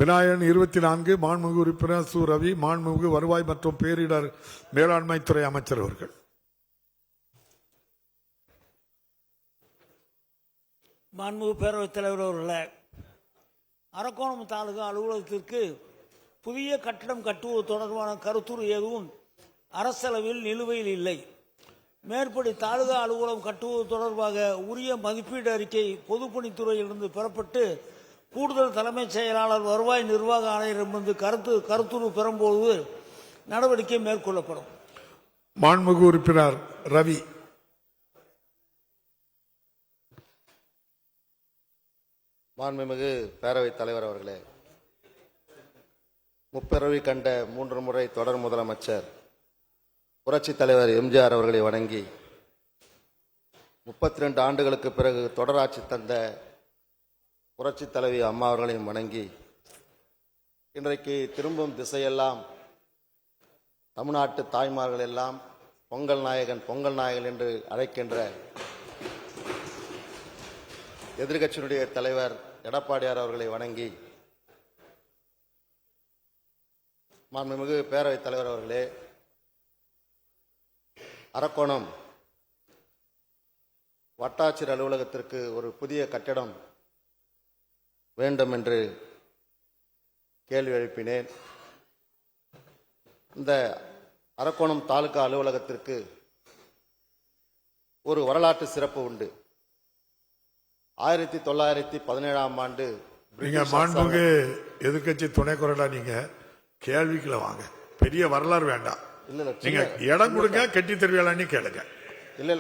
விநாயகன் 24 மாண்புமிகு உறுப்பினர் சு ரவி, மாண்புமிகு வருவாய் மற்றும் பேரிடர் மேலாண்மை துறை அமைச்சர் அவர்கள். மாண்புமிகு பேரவைத் தலைவர் அவர்களே, அரக்கோணம் தாலுகா அலுவலகத்திற்கு புதிய கட்டடம் கட்டுவது தொடர்பான கருத்துரு எதுவும் அரசளவில் நிலுவையில் இல்லை. மேற்படி தாலுகா அலுவலகம் கட்டுவது தொடர்பாக உரிய மதிப்பீடு அறிக்கை பொதுப்பணித்துறையிலிருந்து பெறப்பட்டு கூடுதல் தலைமைச் செயலாளர் வருவாய் நிர்வாக ஆணையரிடமிருந்து கருத்துரு பெறும்போது நடவடிக்கை மேற்கொள்ளப்படும். மாண்புமிகு உறுப்பினர் ரவி. மாண்புமிகு பேரவைத் தலைவர் அவர்களே, முப்பிறவி கண்ட 3 முறை தொடர் முதலமைச்சர் புரட்சித் தலைவர் எம்ஜிஆர் அவர்களை வணங்கி 32 ஆண்டுகளுக்கு பிறகு தொடராட்சி தந்த புரட்சித் தலைவி அம்மா அவர்களையும் வணங்கி இன்றைக்கு திரும்பும் திசையெல்லாம் தமிழ்நாட்டு தாய்மார்கள் எல்லாம் பொங்கல் நாயகன் பொங்கல் நாயகன் என்று அழைக்கின்ற எதிர்க்கட்சியினுடைய தலைவர் எடப்பாடியார் அவர்களை வணங்கி, மாண்புமிகு பேரவைத் தலைவர் அவர்களே, அரக்கோணம் வட்டாட்சியர் அலுவலகத்திற்கு ஒரு புதிய கட்டடம் வேண்டும் என்று கேள்வி எழுப்பினேன். இந்த அரக்கோணம் தாலுகா அலுவலகத்திற்கு ஒரு வரலாற்று சிறப்பு உண்டு. 1917ஆம் ஆண்டு நீங்க மாண்புமிகு எதிர்க்கட்சி துணை குரலா நீங்க கேள்விக்குள்ள வாங்க, பெரிய வரலாறு வேண்டாம். நீங்க இடம் கொடுங்க, கட்டி தருவியலான்னு கேளுங்க. இல்ல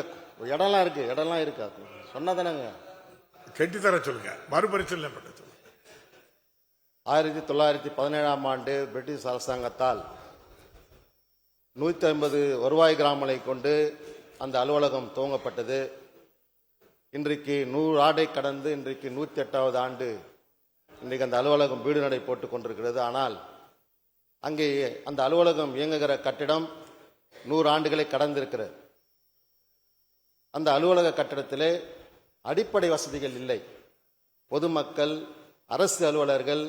இடம்லாம் இருக்கு, இடம்லாம் இருக்கா சொன்னதானங்க, கட்டி தர சொல்லுங்க, மறுபரிசீலனை பண்ண சொல்லுங்க. 1917ஆம் ஆண்டு பிரிட்டிஷ் அரசாங்கத்தால் 150 வருவாய் கிராமங்களை கொண்டு அந்த அலுவலகம் துவங்கப்பட்டது. இன்றைக்கு 100 ஆண்டை கடந்து இன்றைக்கு 108வது ஆண்டு இன்றைக்கு அந்த அலுவலகம் வீடு நடை போட்டுக் கொண்டிருக்கிறது. ஆனால் அங்கே அந்த அலுவலகம் இயங்குகிற கட்டிடம் 100 ஆண்டுகளை கடந்திருக்கிறது. அந்த அலுவலக கட்டிடத்திலே அடிப்படை வசதிகள் இல்லை. பொதுமக்கள், அரசு அலுவலர்கள்,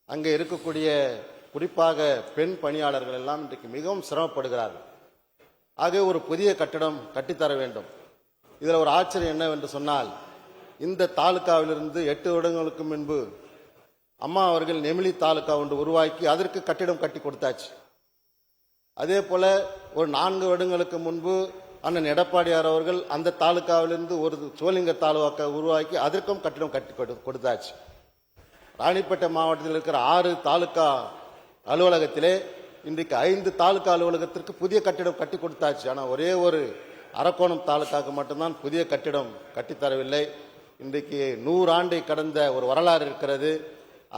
அங்கே இருக்கக்கூடிய குறிப்பாக பெண் பணியாளர்கள் எல்லாம் இன்றைக்கு மிகவும் சிரமப்படுகிறார்கள். ஆகவே ஒரு புதிய கட்டிடம் கட்டித்தர வேண்டும். இதில் ஒரு ஆச்சரியம் என்னவென்று சொன்னால், இந்த தாலுகாவிலிருந்து 8 வருடங்களுக்கு முன்பு அம்மா அவர்கள் நெமிலி தாலுகா ஒன்று உருவாக்கி அதற்கு கட்டிடம் கட்டி கொடுத்தாச்சு. அதே போல ஒரு 4 வருடங்களுக்கு முன்பு அண்ணன் எடப்பாடியார் அவர்கள் அந்த தாலுகாவிலிருந்து ஒரு சோளிங்க தாலுகா உருவாக்கி அதற்கும் கட்டிடம் கட்டி கொடுத்தாச்சு. ராணிப்பேட்டை மாவட்டத்தில் இருக்கிற 6 தாலுகா அலுவலகத்திலே இன்றைக்கு 5 தாலுகா அலுவலகத்திற்கு புதிய கட்டிடம் கட்டி கொடுத்தாச்சு. ஆனால் ஒரே ஒரு அரக்கோணம் தாலுகாவுக்கு மட்டும்தான் புதிய கட்டிடம் கட்டித்தரவில்லை. இன்றைக்கு 100 ஆண்டை கடந்த ஒரு வரலாறு இருக்கிறது.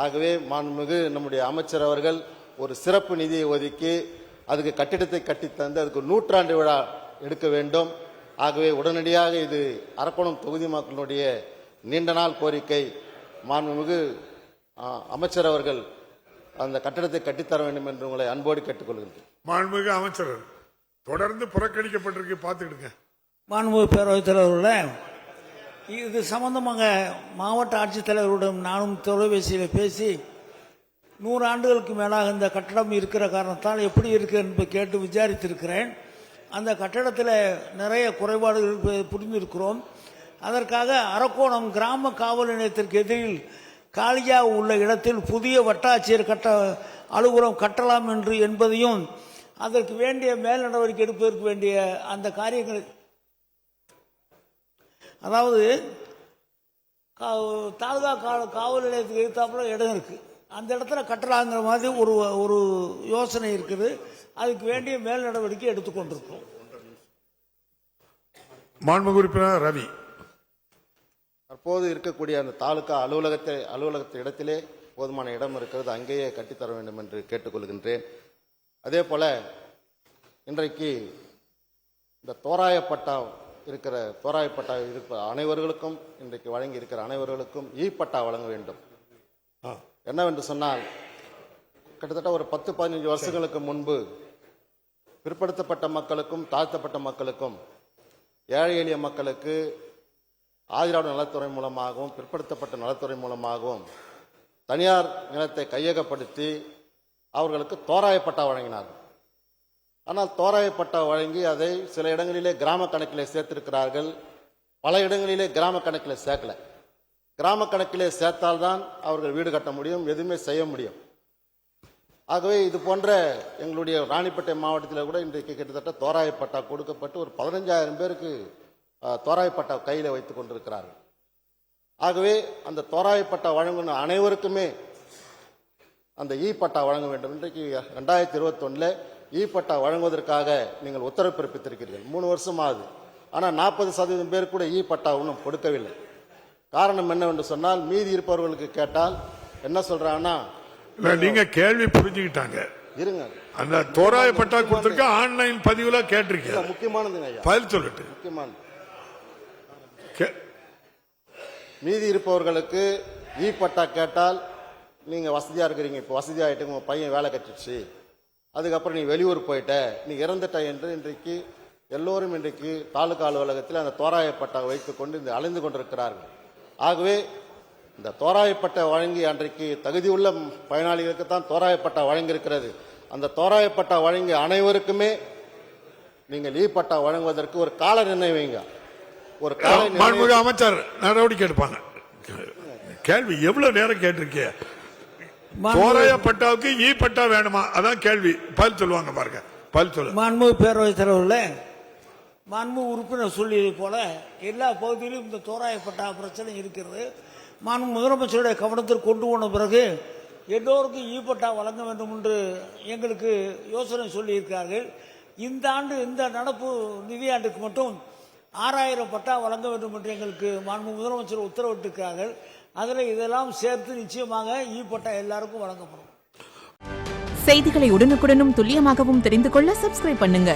ஆகவே மாண்புமிகு நம்முடைய அமைச்சர் அவர்கள் ஒரு சிறப்பு நிதியை ஒதுக்கி அதுக்கு கட்டிடத்தை கட்டித்தந்து அதுக்கு 100ஆண்டு விழா எடுக்க வேண்டும். ஆகவே உடனடியாக இது அரக்கோணம் தொகுதி மக்களுடைய நீண்ட நாள் கோரிக்கை. மாண்புமிகு அமைச்சர் அவர்கள் அந்த கட்டிடத்தை கட்டித்தர வேண்டும் என்று உங்களை அன்போடு கேட்டுக்கொள்கிறேன். மாண்புமிகு அமைச்சர் தொடர்ந்து புறக்கணிக்கப்பட்டிருக்கு, பார்த்துக்கிடுங்க. மாண்புமிகு பேரவைத் தலைவர்களே, இது சம்பந்தமாக மாவட்ட ஆட்சித்தலைவருடன் நானும் தொலைபேசியில் பேசி 100 ஆண்டுகளுக்கு மேலாக இந்த கட்டடம் இருக்கிற காரணத்தால் எப்படி இருக்கு என்று கேட்டு விசாரித்திருக்கிறேன். அந்த கட்டடத்தில் நிறைய குறைபாடுகள் புரிந்திருக்கிறோம். அதற்காக அரக்கோணம் கிராம காவல் நிலையத்திற்கு எதிரில் காலியாக உள்ள இடத்தில் புதிய வட்டாட்சியர் அலுவலகம் கட்டலாம் என்பதையும் அதற்கு வேண்டிய மேல் நடவடிக்கை எடுப்பதற்கு வேண்டிய அந்த காரியங்கள், அதாவது தாலுகா காவல் நிலையத்துக்கு எதிர்த்தாப்புல இடம் இருக்கு, அந்த இடத்துல கட்டலாங்கிற மாதிரி ஒரு யோசனை இருக்குது. அதுக்கு வேண்டிய மேல் நடவடிக்கை எடுத்துக்கொண்டிருக்கிறோம். மாண்புமிகு உறுப்பினர் ரவி. தற்போது இருக்கக்கூடிய அந்த தாலுகா அலுவலகத்தை இடத்திலே போதுமான இடம் இருக்கிறது, அங்கேயே கட்டித்தர வேண்டும் என்று கேட்டுக்கொள்கின்றேன். அதே போல இன்றைக்கு இந்த தோராயப்பட்டா இருக்க அனைவர்களுக்கும் இன்றைக்கு வழங்கி இருக்கிற அனைவர்களுக்கும் பட்டா வழங்க வேண்டும். என்னவென்று சொன்னால், கிட்டத்தட்ட ஒரு 10-15 வருஷங்களுக்கு முன்பு பிற்படுத்தப்பட்ட மக்களுக்கும் தாழ்த்தப்பட்ட மக்களுக்கும் ஏழை எளிய மக்களுக்கு ஆதிராவிட நலத்துறை மூலமாகவும் பிற்படுத்தப்பட்ட நலத்துறை மூலமாகவும் தனியார் நிலத்தை கையகப்படுத்தி அவர்களுக்கு தோராய பட்டா வழங்கினார்கள். ஆனால் தோராய பட்டா வழங்கி அதை சில இடங்களிலே கிராம கணக்கிலே சேர்த்திருக்கிறார்கள், பல இடங்களிலே கிராம கணக்கில் சேர்க்கல. கிராம கணக்கிலே சேர்த்தால்தான் அவர்கள் வீடு கட்ட முடியும், எதுவுமே செய்ய முடியும். ஆகவே இது போன்ற எங்களுடைய ராணிப்பேட்டை மாவட்டத்தில் கூட இன்றைக்கு கிட்டத்தட்ட தோராய பட்டா கொடுக்கப்பட்டு ஒரு 15,000 பேருக்கு தோராய பட்டா கையில் வைத்துக் கொண்டிருக்கிறார்கள். ஆகவே அந்த தோராய பட்டா வழங்கின அனைவருக்குமே அந்த இ பட்டா வழங்க வேண்டும். இன்றைக்கு 2021 இ பட்டா வழங்குவதற்காக நீங்கள் உத்தரவு பிறப்பித்திருக்கிறீர்கள். 3 வருஷமாகுது. ஆனால் 40% பேர் கூட இ பட்டா இன்னும் கொடுக்கவில்லை. காரணம் என்னவென்று சொன்னால், மீதி இருப்பவர்களுக்கு கேட்டால் என்ன சொல்றாங்கன்னா, நீங்க கேள்வி புரிஞ்சுக்கிட்டாங்க. இருங்க, அந்த தோராய பட்டா கொடுத்திருக்க ஆன்லைன் பதிவுல கேட்டிருக்கீங்க. முக்கியமானதுங்க ஐயா, பதில் சொல்லிட்டு முக்கியமானது. மீதி இருப்பவர்களுக்கு இ பட்டா கேட்டால், நீங்க வசதியா இருக்கிறீங்க, இப்போ வசதி ஆயிட்டு உங்க பையன் வேலை கட்டிடுச்சு, அதுக்கப்புறம் நீ வெளியூர் போயிட்ட, நீ இறந்துட்ட என்று இன்றைக்கு எல்லோரும் இன்றைக்கு தாலுகா அலுவலகத்தில் அந்த தோராய பட்டா வைத்துக் கொண்டு இந்த அலைந்து கொண்டிருக்கிறார்கள். ஆகவே இந்த தோராயப்பட்டா வழங்கி அன்றைக்கு தகுதியுள்ள பயனாளிகளுக்கு தான் தோராயப்பட்டா வழங்கியிருக்கிறது. அந்த தோராயப்பட்டா வழங்கிய அனைவருக்குமே நீங்கள் இ பட்டா வழங்குவதற்கு ஒரு கால நிர்ணயம் வைங்க. ஒரு கால அமைச்சர் நடவடிக்கை எடுப்பாங்க. கேள்வி எவ்வளவு நேரம் கேட்டிருக்கீங்க? தோராய பட்டாவுக்கு இ பட்டா வேணுமா? அதான் கேள்வி. பதில் சொல்லுவாங்க பாருங்க. பதில் சொல்லு. மாண்புமிகு பேரவைத் தலைவர்களே, மாண்புமிகு உறுப்பினர் சொல்லியது போல எல்லா பகுதியிலும் இந்த தோராய பட்டா பிரச்சனை இருக்கிறது. மாண்பு முதலமைச்சருடைய கவனத்திற்கு கொண்டு போன பிறகு எல்லோருக்கும் இ பட்டா வழங்க வேண்டும் என்று எங்களுக்கு யோசனை சொல்லியிருக்கிறார்கள். இந்த ஆண்டு இந்த நடப்பு நிதியாண்டுக்கு மட்டும் 6,000 பட்டா வழங்க வேண்டும் என்று எங்களுக்கு மாண்பு முதலமைச்சர் உத்தரவிட்டிருக்கிறார்கள். அதில் இதெல்லாம் சேர்த்து நிச்சயமாக இ பட்டா எல்லாருக்கும் வழங்கப்படும். செய்திகளை உடனுக்குடனும் துல்லியமாகவும் தெரிந்து கொள்ள சப்ஸ்கிரைப் பண்ணுங்க.